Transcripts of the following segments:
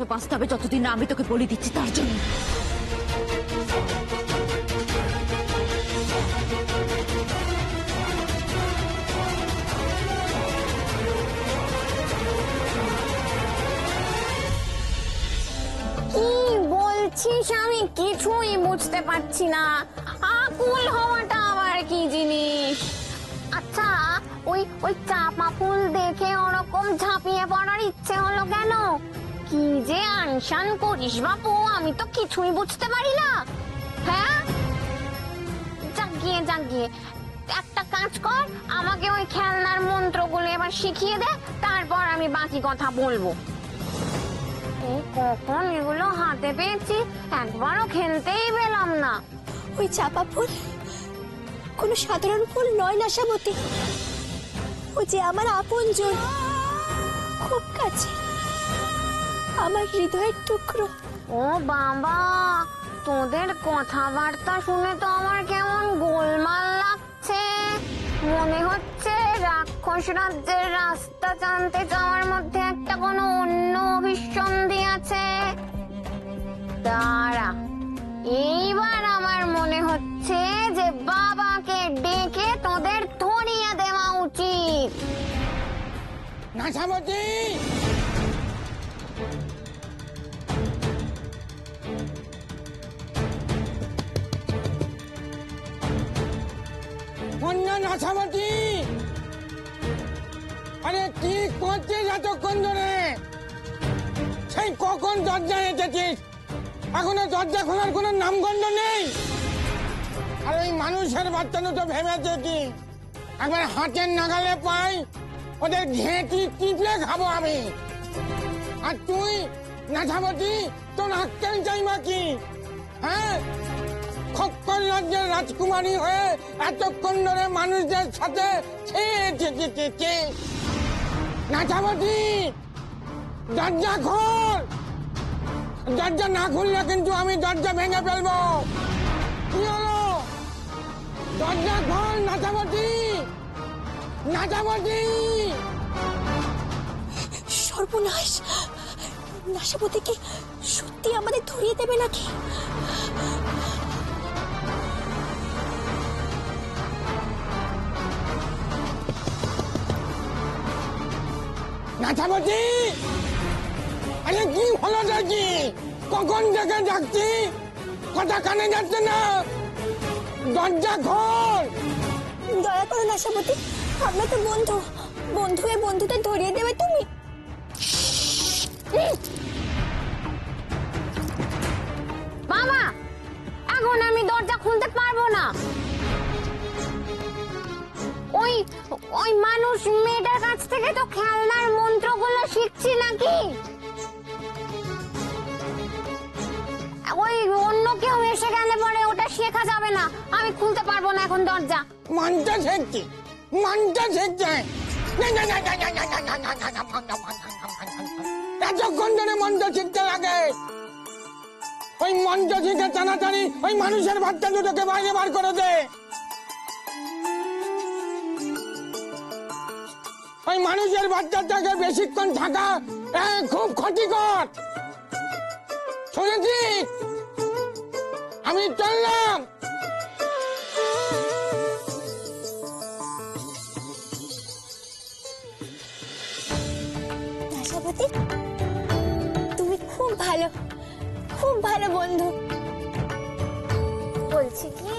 তোকে বাঁচতে হবে যতদিন না আমি তোকে বলে দিচ্ছি তার জন্য। কি বলছিস আমি কিছুই বুঝতে পারছি না। আকুল হওয়াটা আবার কি জিনিস? আচ্ছা, ওই ওই চাপা ফুল দেখে ওরকম ঝাঁপিয়ে পড়ার ইচ্ছে হলো কেন? কি যে আনশান করিস বাপু, আমি তো কিছুই বুঝতে পারি না। হ্যাঁ, জাগিয়ে জাগিয়ে একটা কাজ কর, আমাকে ওই খেলনার মন্ত্রগুলো এবার শিখিয়ে দে, তারপর আমি বাকি কথা বলবো। এই কখন এগুলো হাতে পেয়েছি, একবারও খেলতেই পেলাম না। ওই চাপা ফুল কোনো সাধারণ ফুল নয় নাশাবতী, ও যে আমার আপনজন, খুব কাছে, আমার হৃদয়ের টুকরো। ও বাবা, তোদের কথাবার্তা শুনে তো আমার কেমন গোলমাল লাগছে। মনে হচ্ছে রাক্ষস রাজ্যের রাস্তা জানতে যাওয়ার মধ্যে একটা কোনো অন্য অভিসন্ধি আছে। দাঁড়া, এইবার আমার মনে হচ্ছে যে বাবাকে ডেকে তোদের ধরিয়ে দেওয়া উচিত। নাশাবতী, কন্যা নাশাবতী, আরে কি করছিস এতক্ষণ ধরে? সেই কখন দরজা এসেছিস, এখনো দরজা খোলার কোনো নামগন্ধ নেই। আর ওই মানুষের বাচ্চানো তো ভেবেছে কি একবার হাতের নাগালে পাই ওদের ঘেঁটি টিপলে খাবো আমি। আর তুই নাশাবতী, তোর আক্কেল চাইবা কি? হ্যাঁ, খক্কর রাজ্যের রাজকুমারী হয়ে এতক্ষণ ধরে মানুষদের সাথে নাশাবতী, দরজা খোল। দরজা না খুললে কিন্তু আমি দরজা ভেঙে ফেলবো। কি হলো? দরজা খোল নাশাবতী, নাশাবতী। সর্বনাশ, নাশাবতী কি সত্যি আমাদের ধরিয়ে দেবে নাকি? নাশাবতী, আরে কি হলো দেখি? কখন থেকে ডাকছি, কথা কানে যাচ্ছে না। দরজা খোল। দয়া করো নাশাবতী, আমরা তো বন্ধু, বন্ধু হয়ে বন্ধুদের ধরিয়ে দেবে তুমি। বাবা, এখন আমি দরজা খুলতে পারবো না। ওই ওই মানুষ মেয়েটার কাছ থেকে তো খেলনার মন্ত্রগুলো শিখছি নাকি? ওই অন্য কেউ এসে গেলে পরে ওটা শেখা যাবে না। আমি খুলতে পারবো না এখন দরজা। মন্ত্র শিখছি, মন্ত্র শিখছে। এতক্ষণ ধরে মন্ত্র শিখতে লাগে। ওই মন্ত্র শিখে তাড়াতাড়ি ওই মানুষের বাচ্চা দুটোকে বাইরে বার করে দে। ওই মানুষের বাচ্চাটাকে বেশিক্ষণ থাকা খুব ক্ষতিকর। শুনেছি, আমি চললাম। নাশাবতী, তুমি খুব ভালো, খুব ভালো বন্ধু। বলছি কি,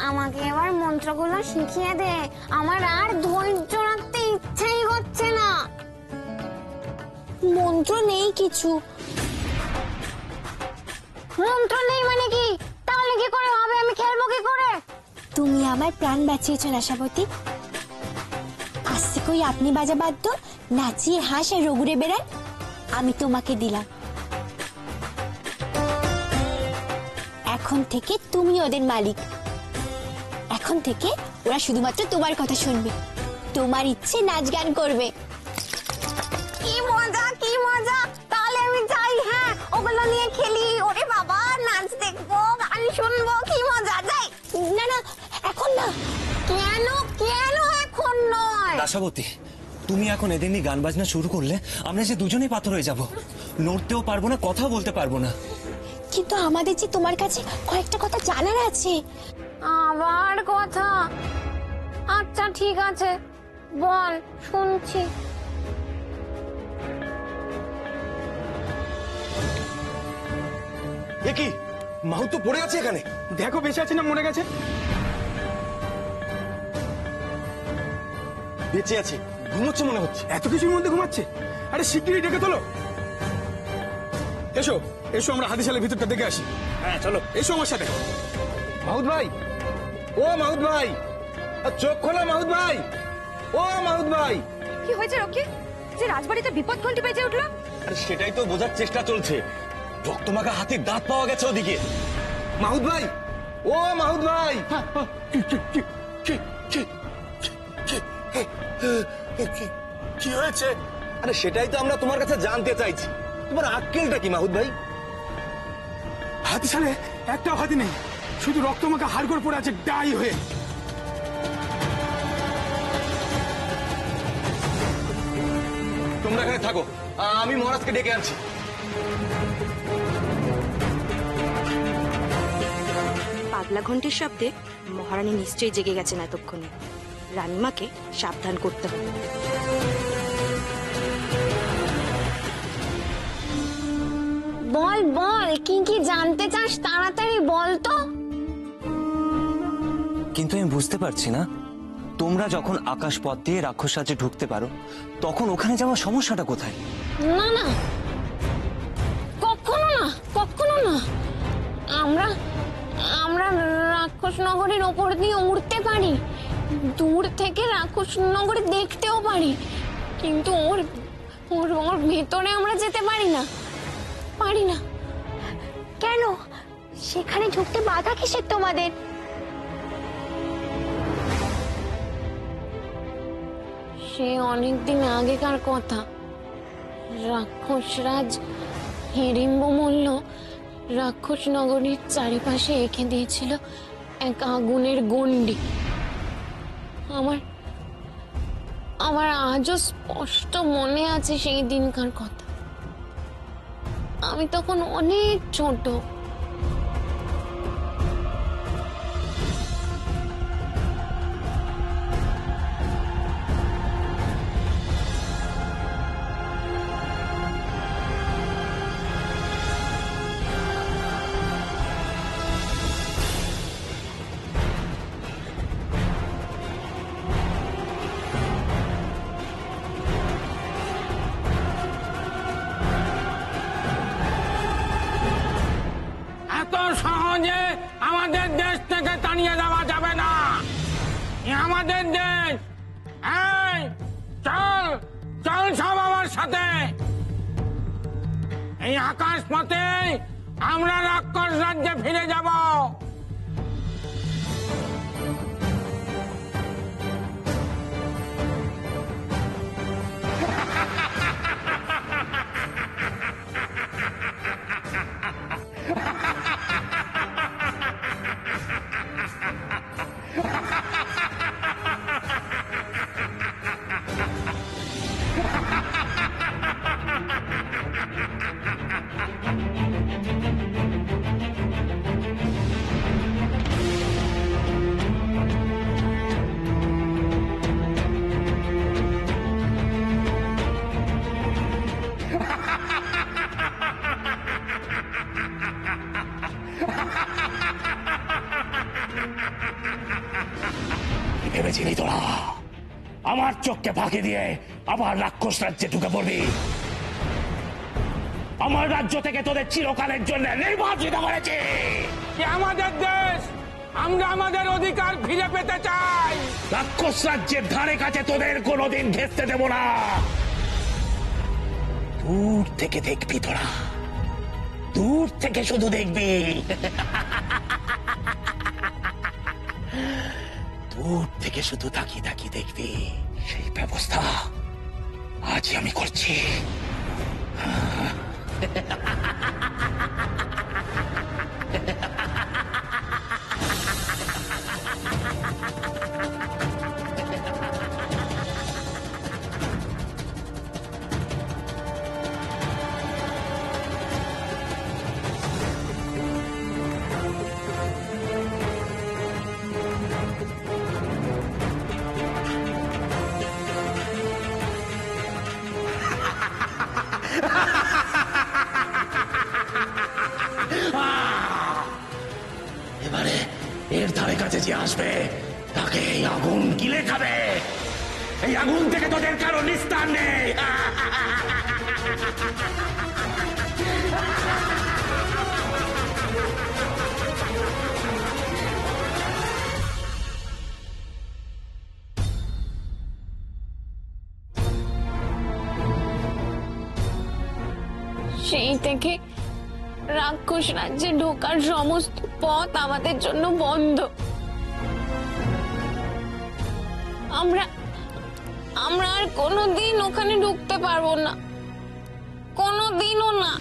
আমাকে এবার মন্ত্রগুলো শিখিয়ে দে। আমার আর ধৈর্য রাখতে ইচ্ছেই হচ্ছে না। মন্ত্র নেই কিছু। মন্ত্র নেই মানে কি? তাহলে কি করে হবে? আমি খেলবো কি করে? তুমি আমার প্রাণ বাঁচিয়েছ নাশাবতী। আজ থেকে ওই আপনি বাজা বাদ্য নাচিয়ে হাঁস আর রঘুরে বেড়ান আমি তোমাকে দিলাম। এখন থেকে তুমি ওদের মালিক। এখন থেকে ওরা শুধুমাত্র তোমার কথা শুনবে, তোমার ইচ্ছে নাচ গান করবে। কি মজা, কি মজা! তাহলে আমি যাই। হ্যাঁ, ওগুলো নিয়ে খেলি। ওরে বাবা, নাচ দেখবো, গান শুনবো, কি মজা! যাই। না না, এখন না। কেন? কেন এখন নয়? নাশাবতী, তুমি এখন এদের নিয়ে গান বাজনা শুরু করলে আমরা যে দুজনেই পাথর হয়ে যাব, নড়তেও পারবো না, কথা বলতে পারবো না। কিন্তু আমাদের যে তোমার কাছে কয়েকটা কথা জানার আছে। আবার কথা? আচ্ছা ঠিক আছে, বল, শুনছি। এ কি, মাহু তো পড়ে আছে এখানে। দেখো বেঁচে আছে না মরে গেছে। বেঁচে আছে, ঘুমোচ্ছে মনে হচ্ছে। এত কিছুর মধ্যে ঘুমাচ্ছে? আরে শিগগিরই ডেকে তোলো। এসো এসো, আমরা হাতিশালের ভিতরটা দেখে আসি। হ্যাঁ চলো, এসো আমার সাথে। মাহুত ভাই, ও মাহুত ভাই, চোখ খোলা মাহুত ভাই, ও মাহুত ভাই। কি হয়েছে রক্ষী, যে রাজবাড়িতে বিপদ ঘন্টি বেজে উঠলো? আরে সেটাই তো বোঝার চেষ্টা চলছে। রক্তমাখা হাতির দাঁত পাওয়া গেছে ওদিকে। মাহুত ভাই, ও মাহুত ভাই। কি হয়েছে? আরে সেটাই তো আমরা তোমার কাছে জানতে চাইছি। তোমার আক্কেলটা কি মাহুত ভাই? হাতিশালে একটাও হাতি নেই, শুধু রক্তমাখা হাড়গোড় পড়ে আছে ডাই হয়ে। তোমরা এখানে থাকো, আমি মহারাজকে ডেকে আনছি। পাগলা ঘন্টির শব্দে মহারানী নিশ্চয়ই জেগে গেছেন এতক্ষণে। রানীমাকে সাবধান করতে হবে। বল বল, কি কি জানতে চাস তাড়াতাড়ি বল তো। কিন্তু আমি বুঝতে পারছি না, তোমরা যখন আকাশ পথ দিয়ে রাক্ষস রাজ্যে ঢুকতে পারো, তখন ওখানে যাওয়ার সমস্যাটা কোথায়? না না, কখনো না, কখনো না। আমরা আমরা রাক্ষস নগরীর ওপর দিয়ে উড়তে পারি, দূর থেকে রাক্ষস নগরী দেখতেও পারি, কিন্তু ওর ওর ওর ভেতরে আমরা যেতে পারি না, পারি না। কেন? সেখানে ঢুকতে বাধা কিসের তোমাদের? সে অনেকদিন আগেকার কথা। রাক্ষসরাজ হিড়িম্ব মল্ল রাক্ষস নগরীর চারিপাশে এঁকে দিয়েছিল এক আগুনের গণ্ডি। আমার আমার আজও স্পষ্ট মনে আছে সেই দিনকার কথা। আমি তখন অনেক ছোট। এত সহজে আমাদের দেশ থেকে তাড়িয়ে দেওয়া যাবে না। এ আমাদের দেশ। এই চল চল সব আমার সাথে। এই আকাশ পথে আমরা রাক্ষস রাজ্যে ফিরে যাব। ভেবেছিলি তোরা আমার চোখকে ফাঁকি দিয়ে আবার রাক্ষস রাজ্যে ঢুকে পড়বি? আমার রাজ্য থেকে তোদের চিরকালের জন্য নির্বাচিত করেছে। এ আমাদের দেশ, আমরা আমাদের অধিকার ফিরে পেতে চাই। রাক্ষস রাজ্যের ধারে কাছে তোদের কোনোদিন ঘেঁচতে দেব না। দূর থেকে দেখবি তোরা, দূর থেকে শুধু দেখবি। দূর থেকে শুধু তাকিয়ে তাকিয়ে দেখবি। সেই ব্যবস্থা আজই আমি করছি। কাছে যে আসবে তাকে এই আগুন গিলে খাবে। এই আগুন থেকে তোদের কারো নিস্তার নেই। সেই থেকে রাক্ষস রাজ্যে ঢোকার সমস্ত পথ আমাদের জন্য বন্ধ। আমরা আর কোনোদিন ওখানে ঢুকতে পারবো না, কোনোদিনও না।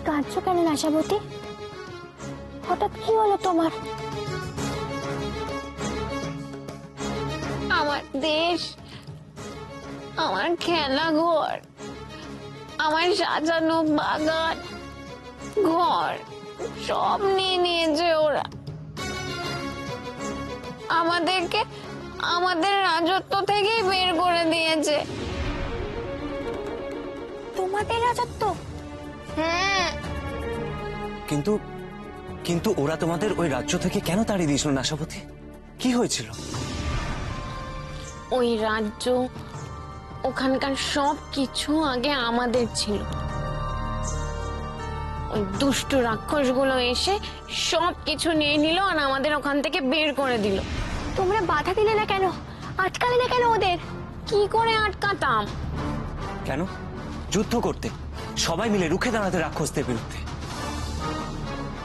কাঁদছো কেন আশাবতী? হঠাৎ কি হলো তোমার? আমার দেশ, আমার খেলাঘর, আমার সাজানো বাগান, ঘর সব নিয়ে নিয়েছে ওরা। আমাদেরকে আমাদের রাজত্ব থেকেই বের করে দিয়েছে। তোমাদের রাজত্ব? হ্যাঁ, কিন্তু কিন্তু ওরা তোমাদের ওই রাজ্য থেকে কেন তাড়িয়ে দিয়েছিল আশাবতী? কি হয়েছিল? ওই রাজ্য, ওখানকার সব কিছু আগে আমাদের ছিল। ওই দুষ্ট রাক্ষসগুলো এসে সব কিছু নিয়ে নিল আর আমাদের ওখান থেকে বের করে দিল। তোমরা বাধা দিলে না কেন? আটকালে না কেন ওদের? কি করে আটকাতাম? কেন? যুদ্ধ করতে, সবাই মিলে রুখে দাঁড়াতে রাক্ষসদের বিরুদ্ধে।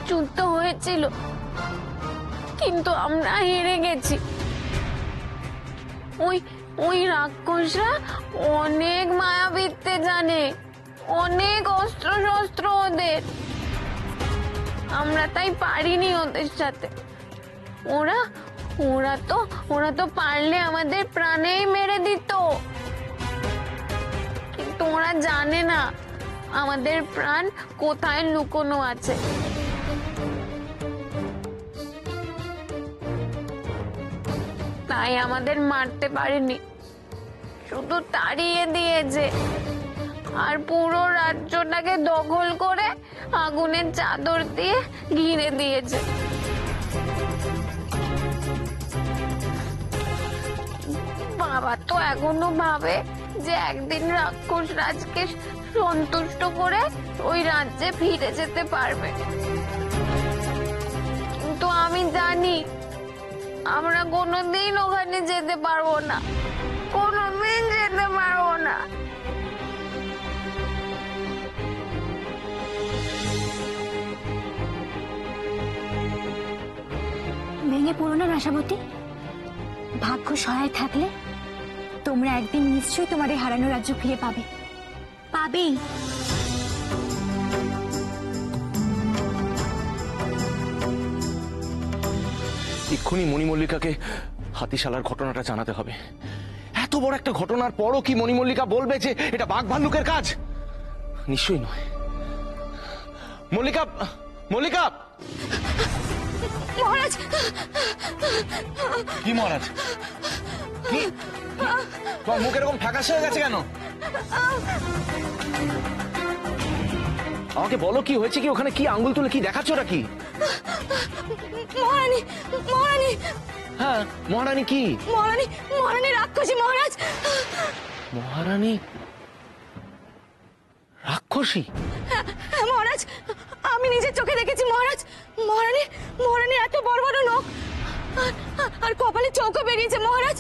যুদ্ধ হয়েছিল, কিন্তু আমরা হেরে গেছি। ওই রাক্ষসরা অনেক মায়াবিদ্যে জানে, অনেক অস্ত্র শস্ত্র ওদের। আমরা তাই পারিনি ওদের সাথে। ওরা তো পারলে আমাদের প্রাণেই মেরে দিত। কিন্তু ওরা জানে না আমাদের প্রাণ কোথায় লুকোনো আছে। তাই আমাদের মারতে পারেনি, শুধু তাড়িয়ে দিয়েছে আর পুরো রাজ্যটাকে দখল করে আগুনের চাদর দিয়ে ঘিরে দিয়েছে। বাবা তো এখনো ভাবে যে একদিন রাক্ষস রাজকে সন্তুষ্ট করে ওই রাজ্যে ফিরে যেতে পারবে, কিন্তু আমি জানি আমরা কোনোদিন ওখানে যেতে পারবো না, কোনোদিন যেতে পারবো না। ভেঙে পড়ো না আশাবতী। ভাগ্য সহায় থাকলে তোমরা একদিন নিশ্চয়ই তোমাদের হারানো রাজ্য ফিরে পাবে, পাবেই। এক্ষুনি মণিমল্লিকাকে হাতিশালার ঘটনাটা জানাতে হবে। এত বড় একটা ঘটনার পরও কি মণিমল্লিকা বলবে যে এটা বাঘ ভাল্লুকের কাজ? নিশ্চয়ই নয়। মল্লিকা, মল্লিকা! মহারাজ, কি মহারাজ? কি তোমার মুখ এরকম ফ্যাকাশে হয়ে গেছে কেন? আমাকে বলো কি হয়েছে, কি ওখানে কি আঙ্গুল তুলে কি দেখাচ্ছ ওটা কি? মহারানী, মহারানী, হ্যাঁ মহারানী। কি মহারানী? মহারানী রাক্ষসী মহারাজ। মহারানী রাক্ষসী? হ্যাঁ মহারাজ, আমি নিজের চোখে দেখেছি মহারাজ। মহারানী এত বড় বড় নখ আর কপালে চৌকো বেরিয়েছে মহারাজ।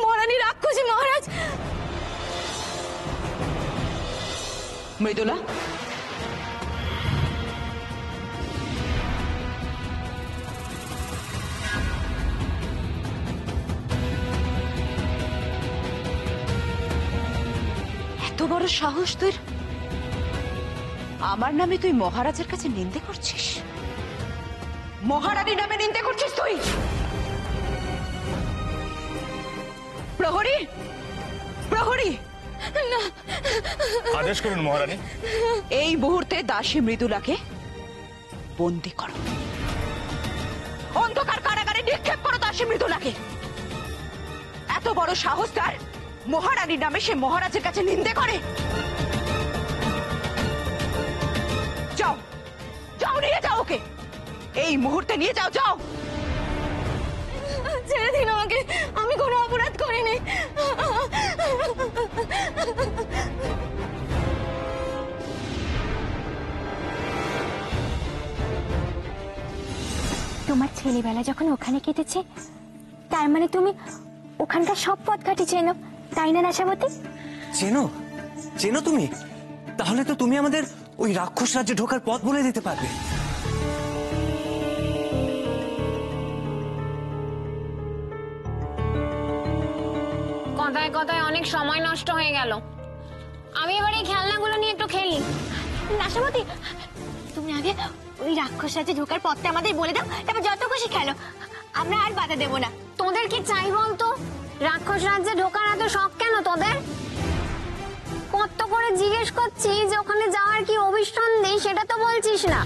মহারানী রাক্ষসী মহারাজ। মৃদুলা, এত বড় সাহস তোর! আমার নামে তুই মহারাজের কাছে নিন্দে করছিস? মহারানীর নামে নিন্দে করছিস তুই? প্রহরী, প্রহরী! আদেশ করুন মহারানী। এই মুহূর্তে দাসী মৃদুলাকে বন্দি করো, অন্ধকার কারাগারে নিক্ষেপ করো দাসী মৃদুলাকে। এত বড় সাহস তার, মহারানীর নামে সে মহারাজের কাছে নিন্দে করে। যাও, যাও, নিয়ে যাও ওকে, এই মুহূর্তে নিয়ে যাও, যাও। ছেড়ে দিন আমাকে, আমি কোনো অপরাধ করিনি। তোমার ছেলেবেলা যখন ওখানে কেটেছে, তার মানে তুমি ওখানকার সব পথঘাটে চেনো, তাই না নাশাবতী? চেনো? চেনো তুমি? তাহলে তো তুমি আমাদের ওই রাক্ষস রাজ্যে ঢোকার পথ বলে দিতে পারবে। কথায় কথায় অনেক সময় নষ্ট হয়ে গেল। আমি এবার এই খেলনাগুলো নিয়ে একটু খেলি। নাশাবতী, তুমি আগে ওই রাক্ষস রাজ্যে ঢোকার পথটা আমাদের বলে দাও, তারপর যত খুশি খেলো, আমরা আর বাধা দেবো না। তোদের কি চাই বলতো? রাক্ষস রাজ্যে ঢোকার এত শখ কেন তোদের? কত করে জিজ্ঞেস করছি যে ওখানে যাওয়ার কি অভিসন্ধি, সেটা তো বলছিস না।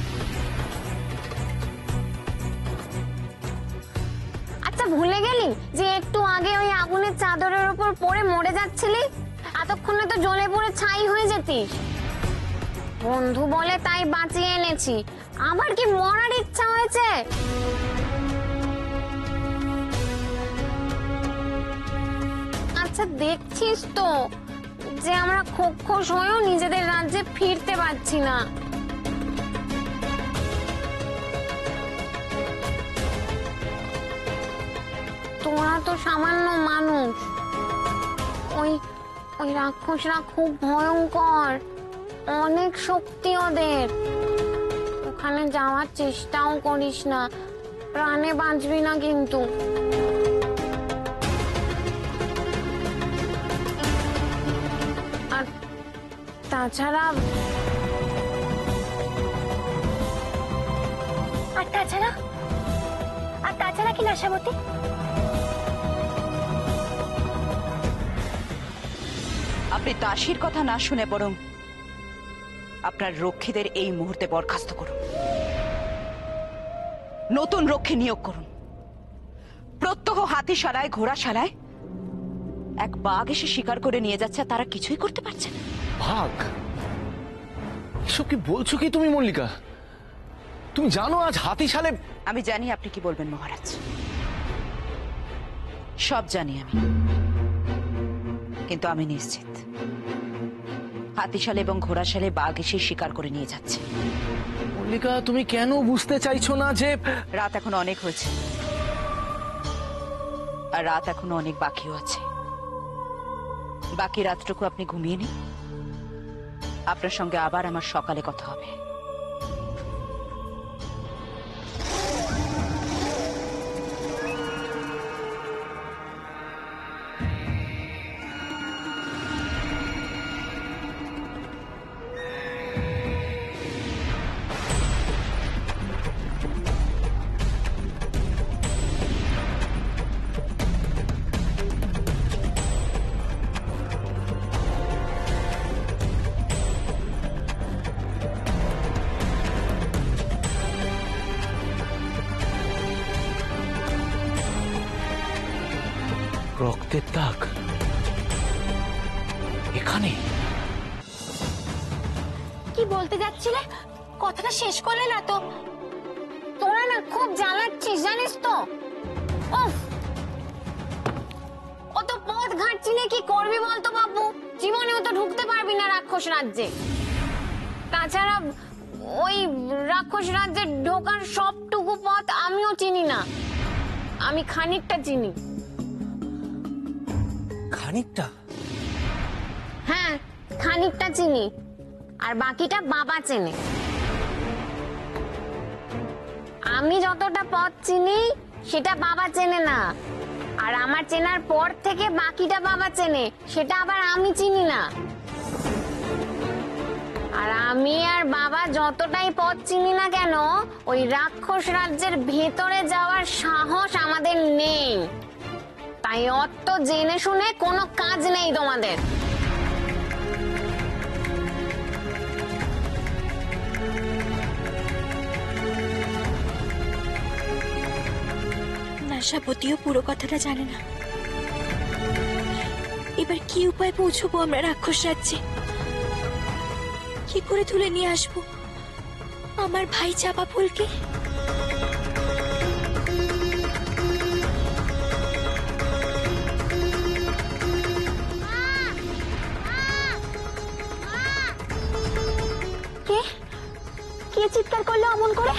আচ্ছা, ভুলে গেলি যে একটু আগে ওই আগুনের চাদরের উপর পড়ে মরে যাচ্ছিলি? এতক্ষণে তো জ্বলে পুড়ে ছাই হয়ে যেতিস। বন্ধু বলে তাই বাঁচিয়ে এনেছি, আবার কি মরার ইচ্ছা হয়েছে? আচ্ছা, দেখছিস তো যে আমরা খোকখোশ হয়েও নিজেদের রাজ্যে ফিরতে পারছি না। তোরা তো সামান্য মানুষ, ওই ওই রাক্ষসরা খুব ভয়ঙ্কর, অনেক শক্তি ওদের। ওখানে যাওয়ার চেষ্টাও করিস না, প্রাণে বাঁচবি না কিন্তু। আর তাছাড়া কি নাশাবতী? আপনি দাসীর কথা না শুনে বরং আপনার রক্ষীদের এই মুহূর্তে বরখাস্ত করুন, নতুন রক্ষী নিয়োগ করুন। প্রত্যহ হাতিশালায়, ঘোড়াশালায় এক বাঘ এসে শিকার করে নিয়ে যাচ্ছে, তারা কিছুই করতে পারছে না। বাঘ? এসব কি বলছো কি তুমি মল্লিকা? তুমি জানো আজ হাতিশালে? আমি জানি আপনি কি বলবেন মহারাজ, সব জানি আমি, কিন্তু আমি নিশ্চিত হাতিশালে এবং ঘোড়াশালে বাঘ এসে শিকার করে নিয়ে যাচ্ছে। মল্লিকা, তুমি কেন বুঝতে চাইছো না যে রাত এখন অনেক হয়েছে, আর রাত এখনো অনেক বাকিও আছে। বাকি রাতটুকু আপনি ঘুমিয়ে নিন, আপনার সঙ্গে আবার আমার সকালে কথা হবে। রক্তের দাগ এখানে? কি বলতে যাচ্ছিলে? কথাটা শেষ করলে না তো? তোরা না খুব জ্বালাচ্ছিস জানিস তো। উফ, অত পথ ঘাট চিনে কি করবি বলতো বাবু? জীবনেও তো ঢুকতে পারবি না রাক্ষস রাজ্যে। তাছাড়া ওই রাক্ষস রাজ্যে ঢোকার সবটুকু পথ আমিও চিনি না, আমি খানিকটা চিনি। খানিকটা? হ্যাঁ, খানিকটা চিনি, আর বাকিটা বাবা চেনে। আমি যতটা পথ চিনি সেটা বাবা চেনে না, আর আমার চেনার পর থেকে বাকিটা বাবা চেনে, সেটা আবার আমি চিনি না। আর আমি আর বাবা যতটাই পথ চিনি না কেন, ওই রাক্ষস রাজ্যের ভেতরে যাওয়ার সাহস আমাদের নেই। তাই অত জেনে শুনে কোনো কাজ নেই তোমাদের। নাশাপতিও পুরো কথাটা জানে না। এবার কি উপায় পৌঁছবো আমরা রাক্ষস রাজ্যে? কি করে তুলে নিয়ে আসবো আমার ভাই চাপা ফুলকে? কে কে চিৎকার করলো অমন করে?